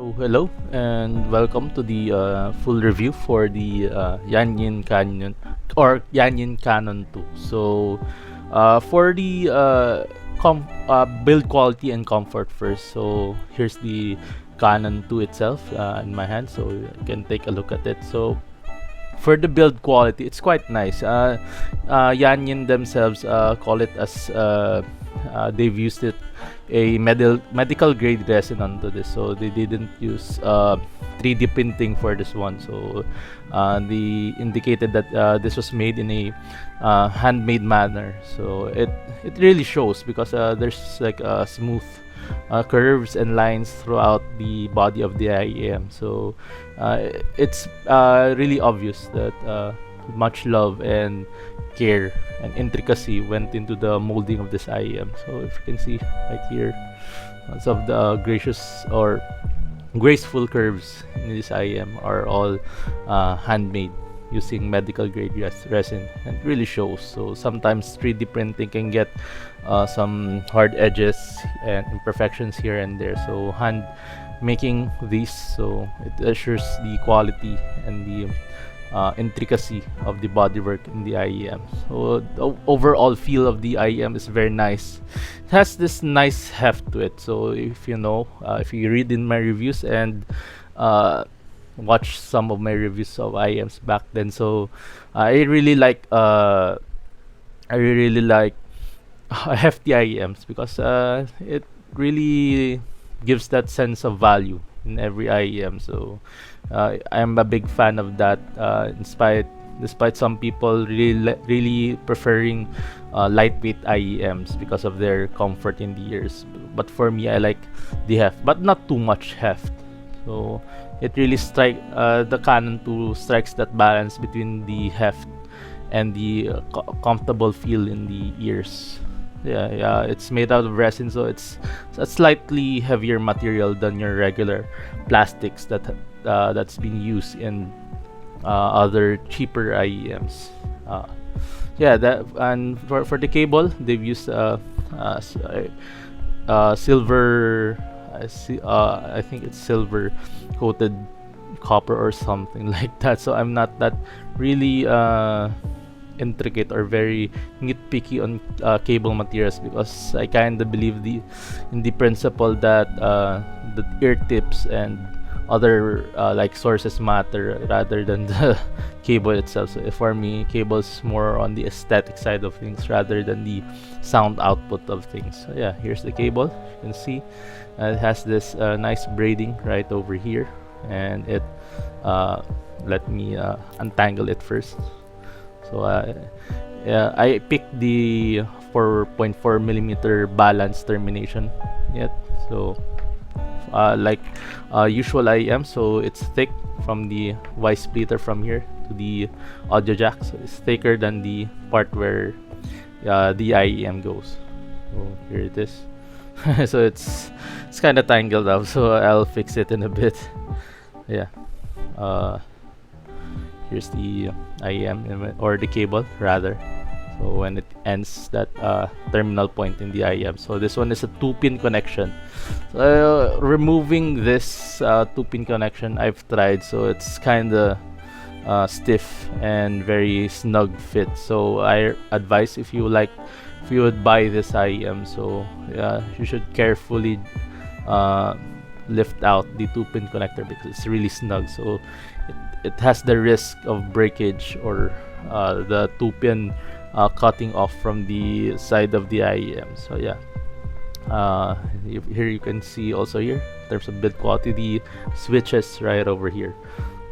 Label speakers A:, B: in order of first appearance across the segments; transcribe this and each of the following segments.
A: So hello and welcome to the full review for the Yanyin Canyon or Yanyin Canon 2. So for the build quality and comfort first. So here's the Canon 2 itself in my hand, so you can take a look at it. So for the build quality, it's quite nice. Yanyin themselves call it as they've used it a medical grade resin onto this, so they didn't use 3D printing for this one. So they indicated that this was made in a handmade manner. So it really shows because there's like smooth curves and lines throughout the body of the IEM. So it's really obvious that much love and care and intricacy went into the molding of this IEM. So if you can see right here, some of the gracious or graceful curves in this IEM are all handmade using medical grade resin, and it really shows. So sometimes 3D printing can get some hard edges and imperfections here and there, so hand making these, so it assures the quality and the intricacy of the bodywork in the IEM. So the overall feel of the IEM is very nice. It has this nice heft to it. So if you know, if you read in my reviews and watch some of my reviews of IEMs back then, so I really like hefty IEMs because it really gives that sense of value in every IEM. So I'm a big fan of that. Despite some people really preferring lightweight IEMs because of their comfort in the ears, but for me, I like the heft, but not too much heft. So it really the Canon 2 strikes that balance between the heft and the comfortable feel in the ears. Yeah, it's made out of resin, so it's a slightly heavier material than your regular plastics that's been used in other cheaper IEMs. Yeah, that, and for the cable, they've used silver. I think it's silver coated copper or something like that. So I'm not that really intricate or very nitpicky on cable materials, because I kind of believe in the principle that the ear tips and other like sources matter rather than the cable itself. So for me, cable is more on the aesthetic side of things rather than the sound output of things. So yeah, here's the cable. You can see it has this nice braiding right over here, and it let me untangle it first. So yeah, I picked the 4.4 millimeter balance termination yet. So like usual IEM, so it's thick from the Y splitter from here to the audio jack. So it's thicker than the part where the IEM goes. So here it is. So it's kind of tangled up, so I'll fix it in a bit. Yeah. Here's the IEM, or the cable rather. So when it ends that terminal point in the IEM, so this one is a 2-pin connection. So removing this 2-pin connection, I've tried, so it's kind of stiff and very snug fit. So I advise, if you would buy this IEM, so yeah, you should carefully lift out the 2-pin connector because it's really snug. So it has the risk of breakage or the 2-pin cutting off from the side of the IEM. So yeah, here you can see also here in terms of build quality, the switches right over here.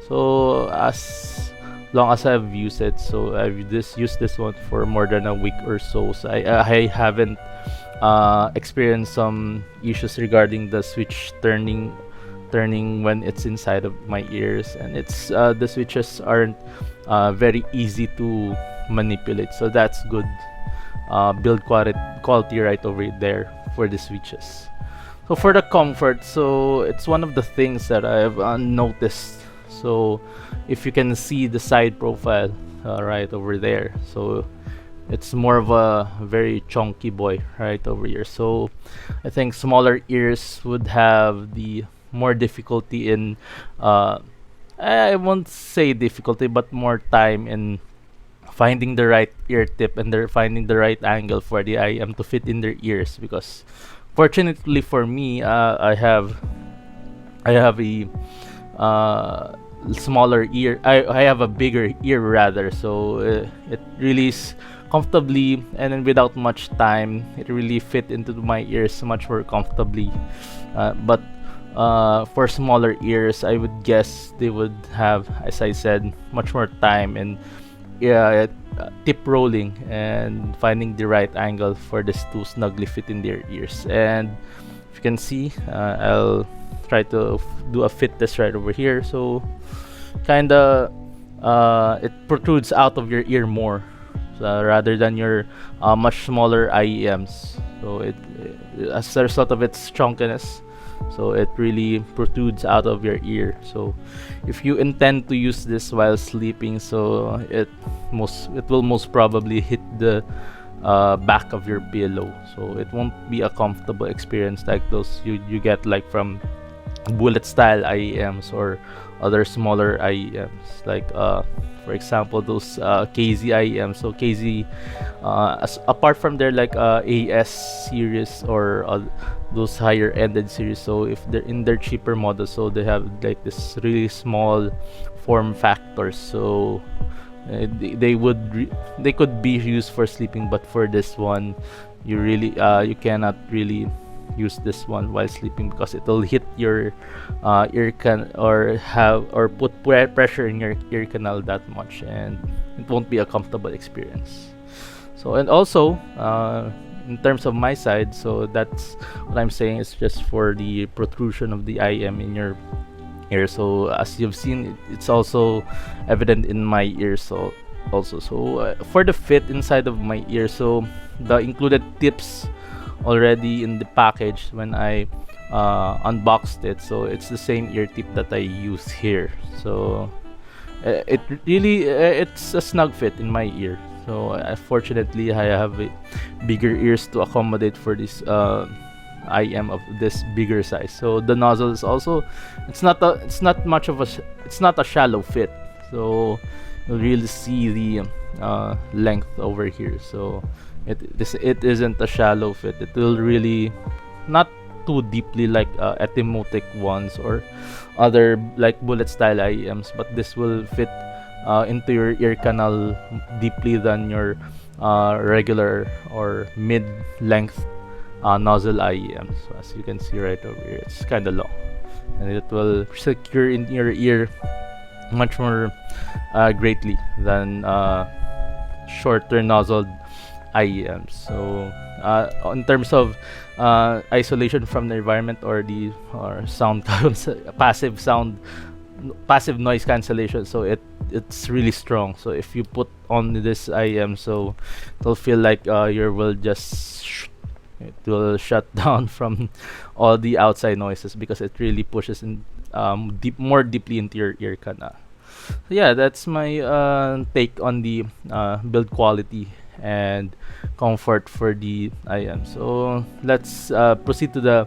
A: So as long as I've used it, so I've used this one for more than a week or so. So I haven't experienced some issues regarding the switch turning when it's inside of my ears, and it's the switches aren't very easy to manipulate, so that's good build quality right over there for the switches. So for the comfort, so it's one of the things that I've noticed. So if you can see the side profile right over there, so it's more of a very chunky boy right over here. So I think smaller ears would have the more difficulty in uh, I won't say difficulty, but more time in finding the right ear tip and they're finding the right angle for the IM to fit in their ears. Because fortunately for me, I have a uh, smaller ear. I have a bigger ear rather, so it really is comfortably, and then without much time, it really fit into my ears much more comfortably. But for smaller ears, I would guess they would have, as I said, much more time and yeah, tip rolling and finding the right angle for this to snugly fit in their ears. And if you can see, I'll try to do a fit test right over here. So kinda it protrudes out of your ear more, rather than your much smaller IEMs. So as a result of its chunkiness, so it really protrudes out of your ear. So if you intend to use this while sleeping, so it will most probably hit the back of your pillow. So it won't be a comfortable experience like those you get like from bullet style IEMs or other smaller IEMs, like for example those KZ IEMs. So KZ, apart from their like AS series or those higher ended series, so if they're in their cheaper models, so they have like this really small form factors. So they could be used for sleeping, but for this one, you cannot really use this one while sleeping because it'll hit your ear can or have or put pressure in your ear canal that much, and it won't be a comfortable experience. So, and also in terms of my side, so that's what I'm saying is just for the protrusion of the IM in your ear. So as you've seen, it's also evident in my ear. So also, so for the fit inside of my ear, so the included tips already in the package when I unboxed it, so it's the same ear tip that I use here. So it really it's a snug fit in my ear. So fortunately I have bigger ears to accommodate for this IM of this bigger size. So the nozzle is also, it's not much of a it's not a shallow fit. So you'll really see the length over here. So it isn't a shallow fit. It will really not too deeply like etymotic ones or other like bullet style IEMs, but this will fit into your ear canal deeply than your regular or mid length nozzle IEM. So as you can see right over here, it's kind of long, and it will secure in your ear much more greatly than shorter nozzled IEMs. So in terms of isolation from the environment or the sound passive noise cancellation, so it's really strong. So if you put on this IEM, so it'll feel like your will just it will shut down from all the outside noises because it really pushes in more deeply into your ear canal. So yeah, that's my take on the build quality and comfort for the IM. So let's proceed to the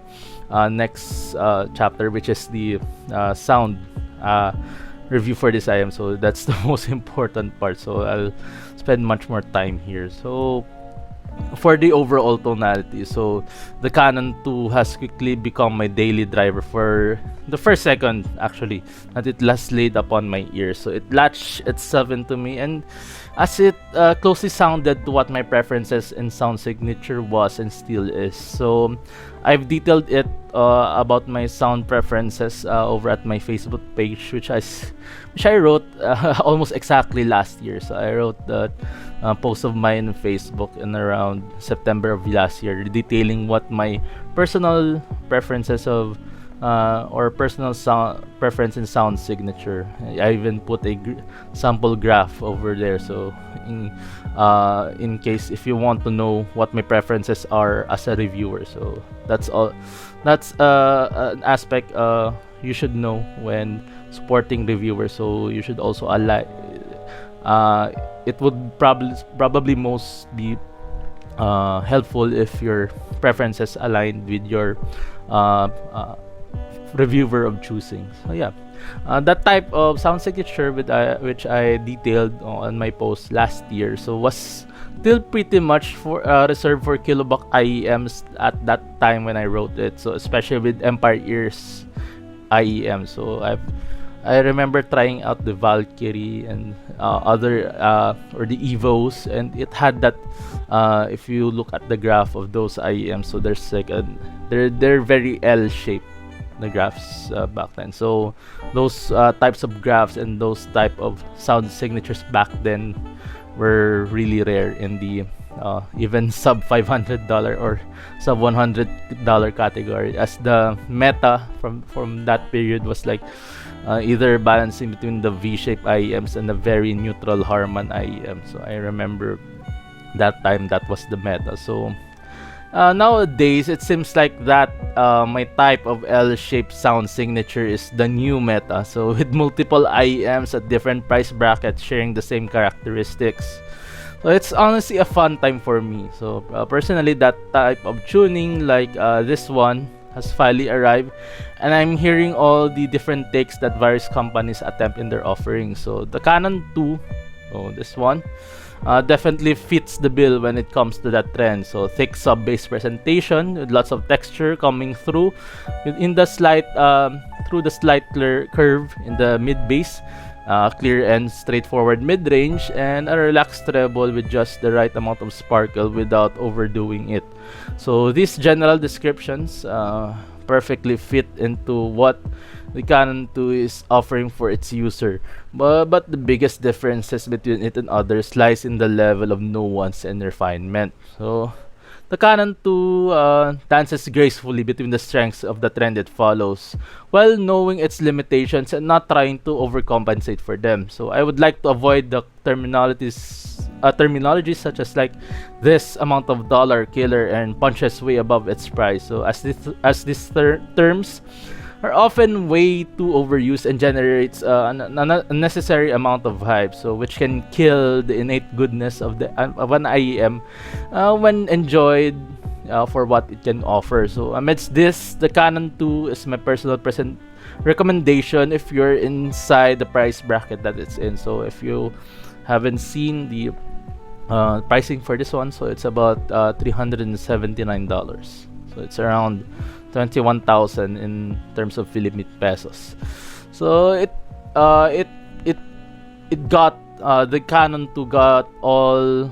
A: next chapter, which is the sound review for this IM. So that's the most important part. So I'll spend much more time here. So for the overall tonality, so the Canon 2 has quickly become my daily driver for the first second actually that it last laid upon my ears. So it latched itself into me, and as it closely sounded to what my preferences and sound signature was and still is. So I've detailed it about my sound preferences over at my Facebook page, which I wrote almost exactly last year. So I wrote that post of mine on Facebook in around September of last year, detailing what my personal preferences of or personal sound preference in sound signature. I even put a sample graph over there. So in case if you want to know what my preferences are as a reviewer, so that's all. That's an aspect you should know when supporting reviewers. So you should also align. It would probably most be helpful if your preferences aligned with your reviewer of choosing. So yeah, that type of sound signature with which I detailed on my post last year, so was still pretty much for reserved for kilobuck IEMs at that time when I wrote it. So especially with Empire Ears IEM. So I remember trying out the Valkyrie and other or the Evos, and it had that. If you look at the graph of those IEMs, so there's like they're very L-shaped, the graphs back then. So those types of graphs and those type of sound signatures back then were really rare in the even sub $500 or sub $100 category, as the meta from that period was like either balancing between the V-shaped IEMs and the very neutral Harman IEM. So I remember that time that was the meta. So nowadays it seems like that my type of L-shaped sound signature is the new meta. So with multiple IEMs at different price brackets sharing the same characteristics. So it's honestly a fun time for me. So personally, that type of tuning like this one has finally arrived, and I'm hearing all the different takes that various companies attempt in their offerings. So the Canon 2, so this one, definitely fits the bill when it comes to that trend. So thick sub-bass presentation with lots of texture coming through in the slight through the slight curve in the mid-bass, clear and straightforward mid-range, and a relaxed treble with just the right amount of sparkle without overdoing it. So these general descriptions perfectly fit into what the Canon 2 is offering for its user. But the biggest differences between it and others lies in the level of nuance and refinement. So the Canon 2 dances gracefully between the strengths of the trend it follows, while knowing its limitations and not trying to overcompensate for them. So I would like to avoid the terminologies such as like this amount of dollar killer and punches way above its price. So as these terms are often way too overused and generates an unnecessary amount of hype, so which can kill the innate goodness of an IEM when enjoyed for what it can offer. So amidst this, the Canon 2 is my personal recommendation if you're inside the price bracket that it's in. So if you haven't seen the pricing for this one, so it's about $379. So it's around 21,000 in terms of Philippine pesos. So it got the Canon 2 got all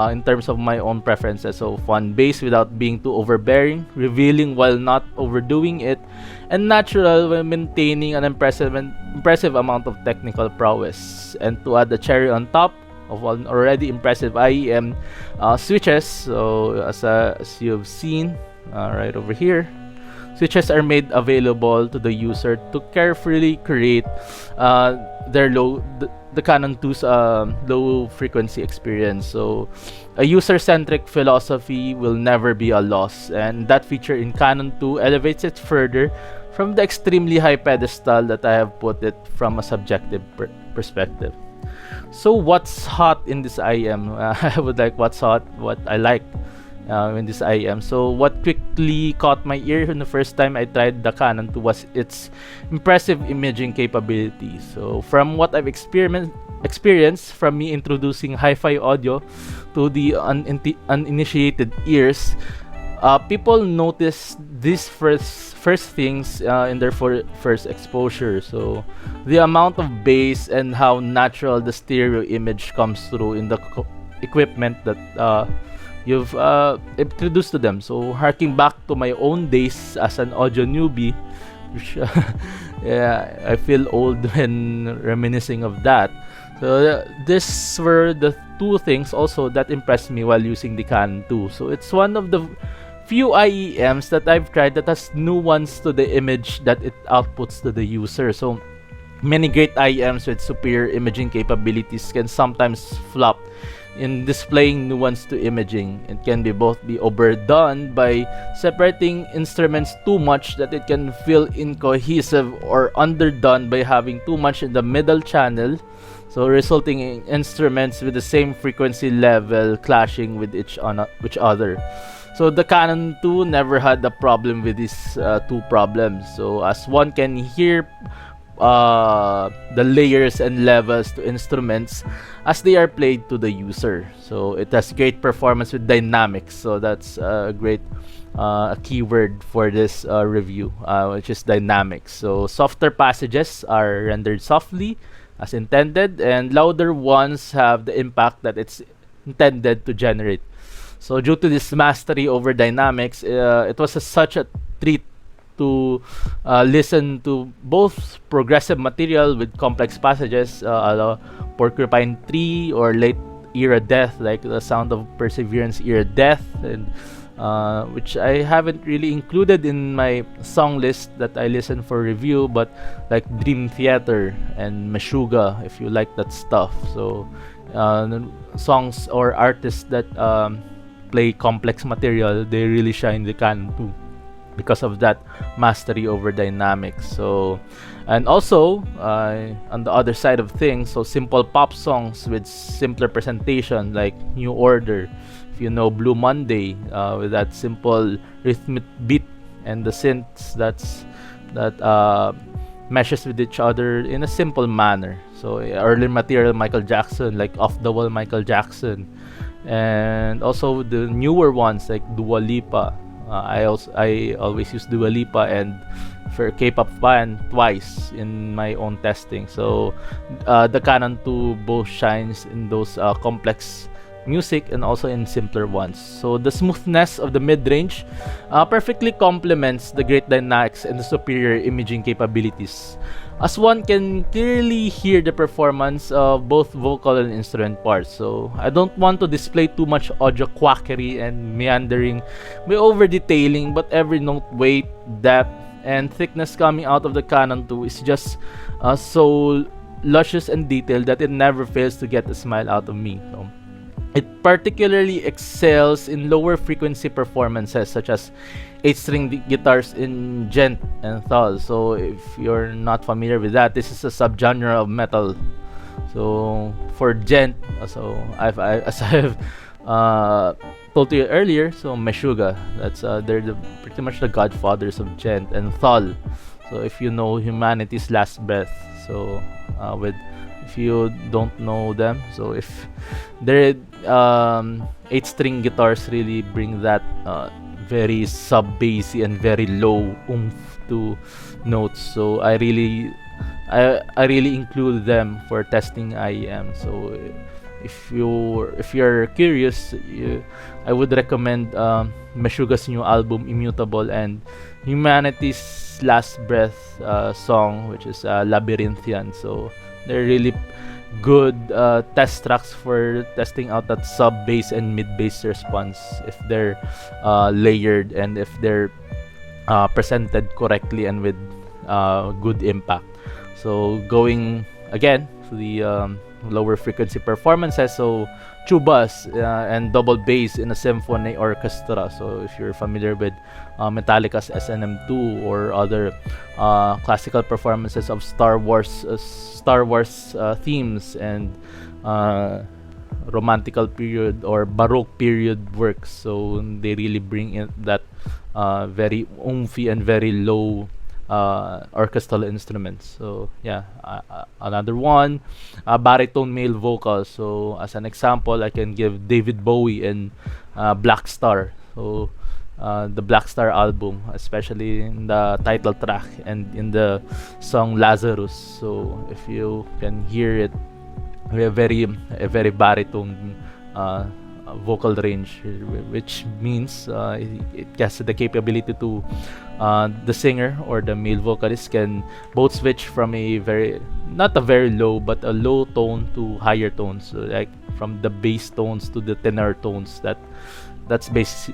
A: in terms of my own preferences. So fun bass without being too overbearing, revealing while not overdoing it, and natural when maintaining an impressive amount of technical prowess. And to add the cherry on top of an already impressive IEM, switches. So as you've seen right over here, switches are made available to the user to carefully create the Canon 2's low frequency experience. So a user-centric philosophy will never be a loss, and that feature in Canon 2 elevates it further from the extremely high pedestal that I have put it from a subjective perspective. So what's hot in this IEM? I would like what's hot, what I like in this IEM. So what quickly caught my ear when the first time I tried the Canon 2 was its impressive imaging capabilities. So from what I've experienced from me introducing hi-fi audio to the uninitiated ears, people notice these first things in their first exposure. So the amount of bass and how natural the stereo image comes through in the equipment that you've introduced to them. So harking back to my own days as an audio newbie, which yeah, I feel old when reminiscing of that. So these were the two things also that impressed me while using the Canon 2. So it's one of the few IEMs that I've tried that has nuance to the image that it outputs to the user. So many great IEMs with superior imaging capabilities can sometimes flop in displaying nuance to imaging. It can be overdone by separating instruments too much that it can feel incohesive, or underdone by having too much in the middle channel, so resulting in instruments with the same frequency level clashing with each other. So the Canon 2 never had a problem with these two problems. So as one can hear the layers and levels to instruments as they are played to the user. So it has great performance with dynamics. So that's a great keyword for this review, which is dynamics. So softer passages are rendered softly as intended, and louder ones have the impact that it's intended to generate. So due to this mastery over dynamics, it was such a treat to listen to both progressive material with complex passages, a la Porcupine Tree or late era Death, like the Sound of Perseverance era Death, and which I haven't really included in my song list that I listen for review, but like Dream Theater and Meshuggah, if you like that stuff. So songs or artists that play complex material, they really shine the Canon too, because of that mastery over dynamics. So, and also on the other side of things, so simple pop songs with simpler presentation like New Order, if you know Blue Monday, with that simple rhythmic beat and the synths that meshes with each other in a simple manner. So early material Michael Jackson, like Off the Wall Michael Jackson, and also the newer ones like Dua Lipa. I always use Dua Lipa and for K-pop fan twice in my own testing. So the Canon 2 both shines in those complex music and also in simpler ones. So the smoothness of the mid-range perfectly complements the great dynamics and the superior imaging capabilities, as one can clearly hear the performance of both vocal and instrument parts. So I don't want to display too much audio quackery and meandering by over detailing, but every note weight, depth, and thickness coming out of the Canon 2 is just so luscious and detailed that it never fails to get a smile out of me. So, it particularly excels in lower frequency performances such as 8-string guitars in gent and thal. So if you're not familiar with that, this is a subgenre of metal. So for gent, as I've told you earlier, so Meshuggah, that's they're pretty much the godfathers of gent and thal. So if you know Humanity's Last Breath, so with if you don't know them, so if their 8-string guitars really bring that very sub-bassy and very low oomph to notes. So I really include them for testing IEM. So if you're curious, I would recommend Meshuggah's new album Immutable and Humanity's Last Breath song, which is Labyrinthian. So they're really good test tracks for testing out that sub bass and mid bass response, if they're layered and if they're presented correctly and with good impact. So going again to the lower frequency performances, so tubas and double bass in a symphony orchestra. So if you're familiar with Metallica's SNM2 or other classical performances of Star Wars themes and romantical period or Baroque period works, so they really bring in that very oomphy and very low orchestral instruments. So yeah, another one, baritone male vocals. So as an example, I can give David Bowie and Black Star. So the Black Star album, especially in the title track and in the song Lazarus. So if you can hear it, we have a very baritone vocal range, which means it has the capability to the singer or the male vocalist can both switch from a very, not a very low, but a low tone to higher tones, so like from the bass tones to the tenor tones. That's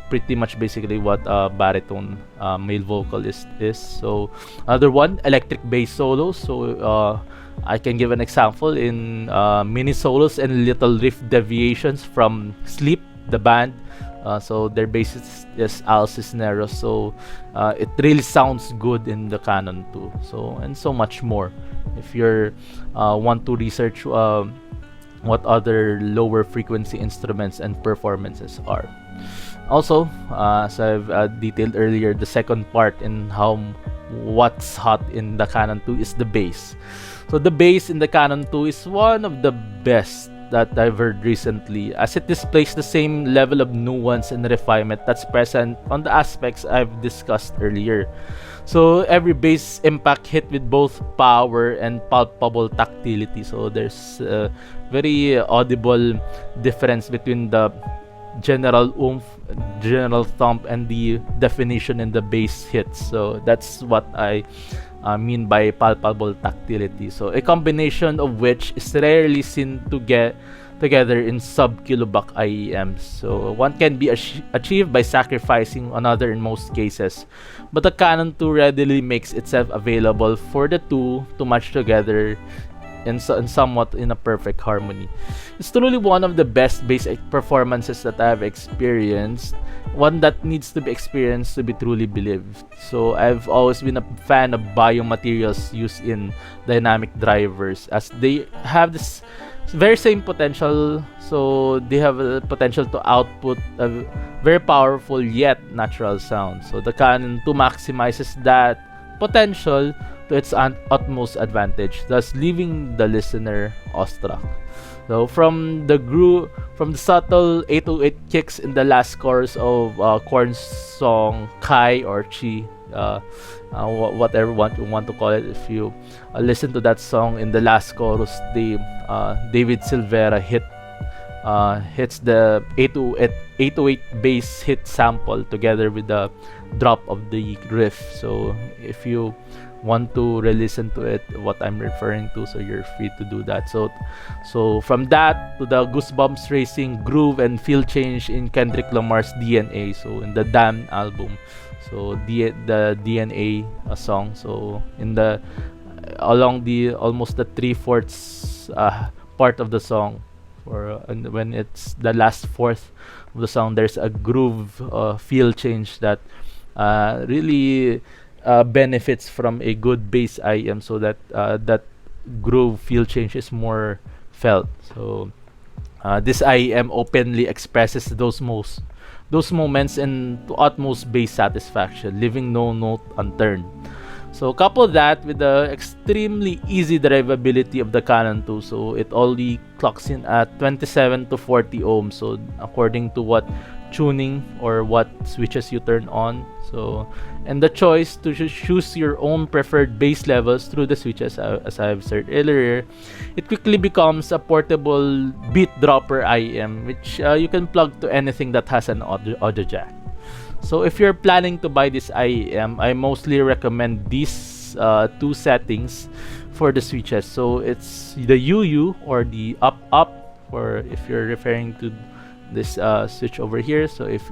A: pretty much basically what a baritone male vocalist is. So another one, electric bass solos. So I can give an example in mini solos and little riff deviations from Sleep, the band. So their bassist is Al Cisneros. So it really sounds good in the Canon too. So and so much more. If you're want to research what other lower frequency instruments and performances are. Also, as I've detailed earlier, the second part in what's hot in the Canon 2 is the bass. So the bass in the Canon 2 is one of the best that I've heard recently, as it displays the same level of nuance and refinement that's present on the aspects I've discussed earlier. So every bass impact hit with both power and palpable tactility. So there's a very audible difference between the general oomph, general thump, and the definition in the bass hits. So that's what I mean by palpable tactility. So a combination of which is rarely seen to get together in sub-kilobuck IEMs. So one can be achieved by sacrificing another in most cases, but the Canon 2 readily makes itself available for the two to match together in somewhat in a perfect harmony. It's truly one of the best bass performances that I've experienced, one that needs to be experienced to be truly believed. So I've always been a fan of biomaterials used in dynamic drivers, as they have this very same potential. So they have a potential to output a very powerful yet natural sound. So the Canon 2 maximizes that potential to its utmost advantage, thus leaving the listener awestruck. So from the subtle 808 kicks in the last chorus of Korn's song Kai or Chi, whatever you want to call it, if you listen to that song in the last chorus, the David Silvera hits the 808 bass hit sample together with the drop of the riff. So if you want to re-listen to it, what I'm referring to, so you're free to do that. So from that to the goosebumps racing groove and feel change in Kendrick Lamar's DNA, so in the Damn album, so the DNA song, so in the along the almost the 3/4 part of the song, and when it's the last fourth of the song, there's a groove feel change that really benefits from a good bass IM, so that that groove feel change is more felt. So this IEM openly expresses those moments in to utmost bass satisfaction, leaving no note unturned. So couple that with the extremely easy drivability of the Canon 2, so it only clocks in at 27 to 40 ohms, so according to what tuning or what switches you turn on. So, and the choice to choose your own preferred bass levels through the switches, as I've said earlier, it quickly becomes a portable beat dropper IEM, which you can plug to anything that has an audio jack. So if you're planning to buy this IEM, I mostly recommend these two settings for the switches. So it's the UU or the up, or if you're referring to this switch over here. So if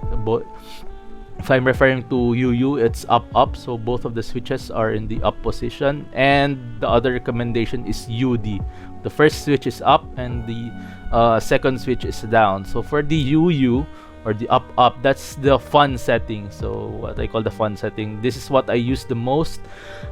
A: I'm referring to UU, it's up. So both of the switches are in the up position, and the other recommendation is UD. The first switch is up and the second switch is down. So for the UU or the up, that's the fun setting. So what I call the fun setting, this is what I use the most,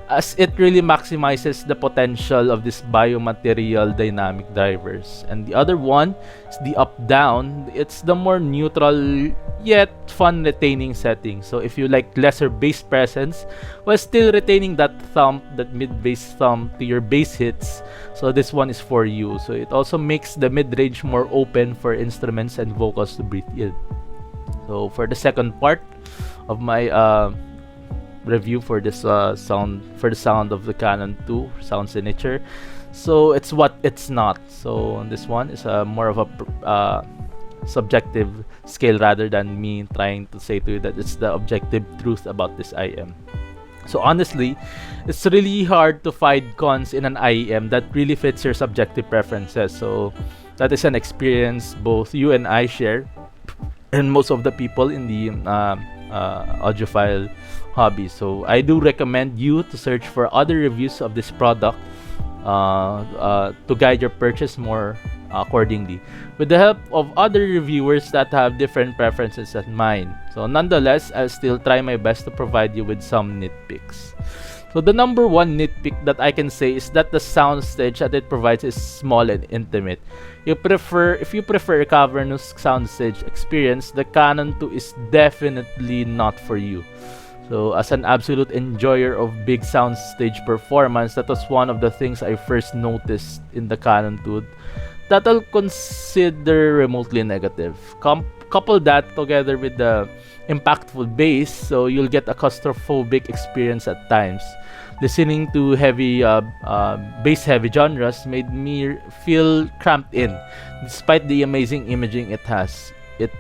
A: as it really maximizes the potential of this biomaterial dynamic drivers. And the other one is the up down. It's the more neutral yet fun retaining setting. So if you like lesser bass presence while still retaining that thump, that mid bass thump to your bass hits, so this one is for you. So it also makes the mid-range more open for instruments and vocals to breathe in. So for the second part of my review for this sound of the Canon 2 sound signature, so it's what it's not. So this one is more of a subjective scale rather than me trying to say to you that it's the objective truth about this IEM. So honestly, it's really hard to find cons in an IEM that really fits your subjective preferences. So that is an experience both you and I share, and most of the people in the audiophile hobby. So I do recommend you to search for other reviews of this product to guide your purchase more accordingly, with the help of other reviewers that have different preferences than mine. So nonetheless, I'll still try my best to provide you with some nitpicks. So the number one nitpick that I can say is that the soundstage that it provides is small and intimate. If you prefer a cavernous soundstage experience, the Canon 2 is definitely not for you. So as an absolute enjoyer of big soundstage performance, that was one of the things I first noticed in the Canon 2 that I'll consider remotely negative. Couple that together with the impactful bass, so you'll get a claustrophobic experience at times. Listening to heavy bass-heavy genres made me feel cramped in, despite the amazing imaging it has. It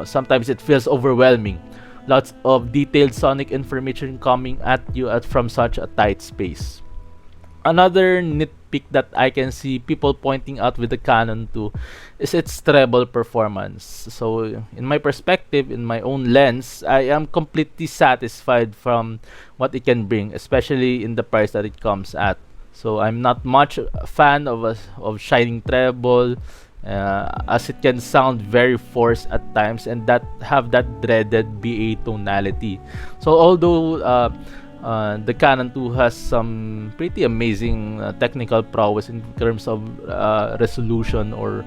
A: sometimes it feels overwhelming. Lots of detailed sonic information coming at you from such a tight space. Another nitpick that I can see people pointing out with the Canon 2 is its treble performance. So, in my perspective, in my own lens, I am completely satisfied from what it can bring, especially in the price that it comes at. So, I'm not much a fan of shining treble, as it can sound very forced at times and that have that dreaded BA tonality. So, although the Canon 2 has some pretty amazing technical prowess in terms of resolution or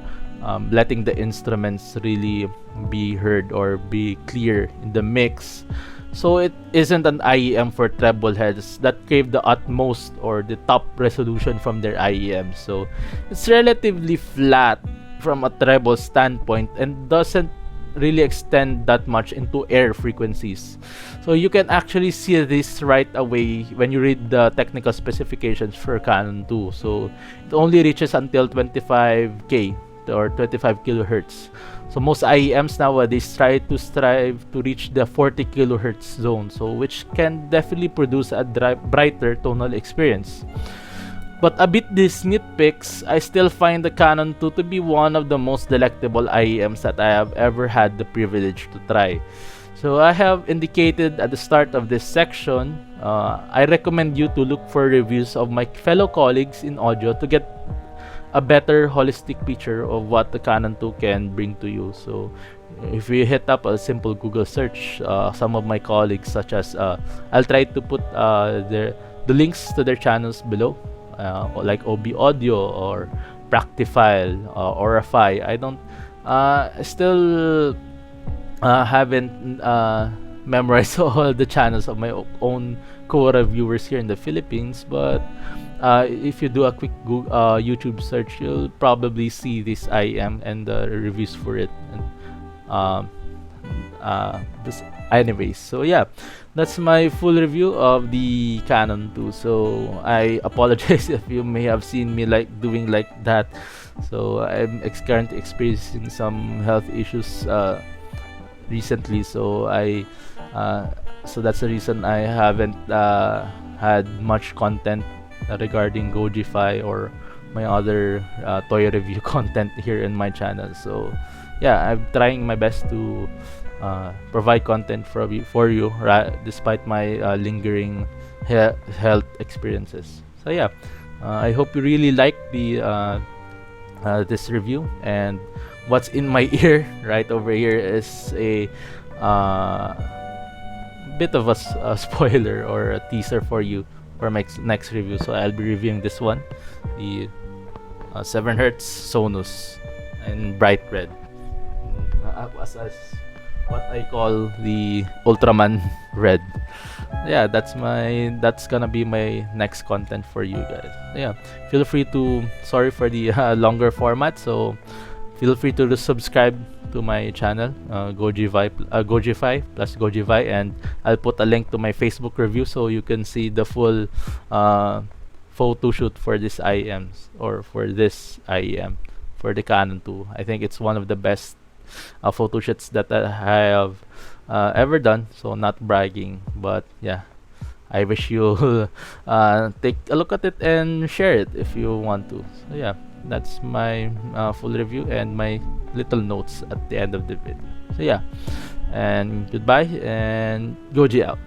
A: letting the instruments really be heard or be clear in the mix. So it isn't an IEM for treble heads that crave the utmost or the top resolution from their IEM. So it's relatively flat from a treble standpoint and doesn't really extend that much into air frequencies. So you can actually see this right away when you read the technical specifications for Canon 2. So it only reaches until 25K or 25 kilohertz. So most IEMs nowadays strive to reach the 40 kilohertz zone, so which can definitely produce a brighter tonal experience. But amid these nitpicks, I still find the Canon 2 to be one of the most delectable IEMs that I have ever had the privilege to try. So I have indicated at the start of this section, I recommend you to look for reviews of my fellow colleagues in audio to get a better holistic picture of what the Canon 2 can bring to you. So if you hit up a simple Google search, some of my colleagues such as I'll try to put the links to their channels below, like OB Audio or Practifile, Aurify. I don't still haven't memorized all the channels of my own co-reviewers here in the Philippines, but if you do a quick Google, YouTube search, you'll probably see this IM and the reviews for it. And anyways, so yeah, that's my full review of the Canon 2. So I apologize if you may have seen me like doing like that. So I'm currently experiencing some health issues recently, so so that's the reason I haven't had much content regarding Goji-Fi or my other toy review content here in my channel. So yeah, I'm trying my best to provide content for you despite my lingering health experiences. So yeah, I hope you really like the this review. And what's in my ear right over here is a bit of a spoiler or a teaser for you for my next review. So I'll be reviewing this one, the 7Hz Sonus in bright red, as what I call the Ultraman red. Yeah, that's gonna be my next content for you guys. Yeah, feel free to, sorry for the longer format, so feel free to subscribe to my channel, Goji-Fi plus Goji-Vi, and I'll put a link to my Facebook review so you can see the full photo shoot for this IEMs, or for this IEM for the Canon 2. I think it's one of the best photo shoots that I have ever done. So not bragging, but yeah, I wish you take a look at it and share it if you want to. So yeah, that's my full review and my little notes at the end of the video. So yeah, and goodbye, and Goji out.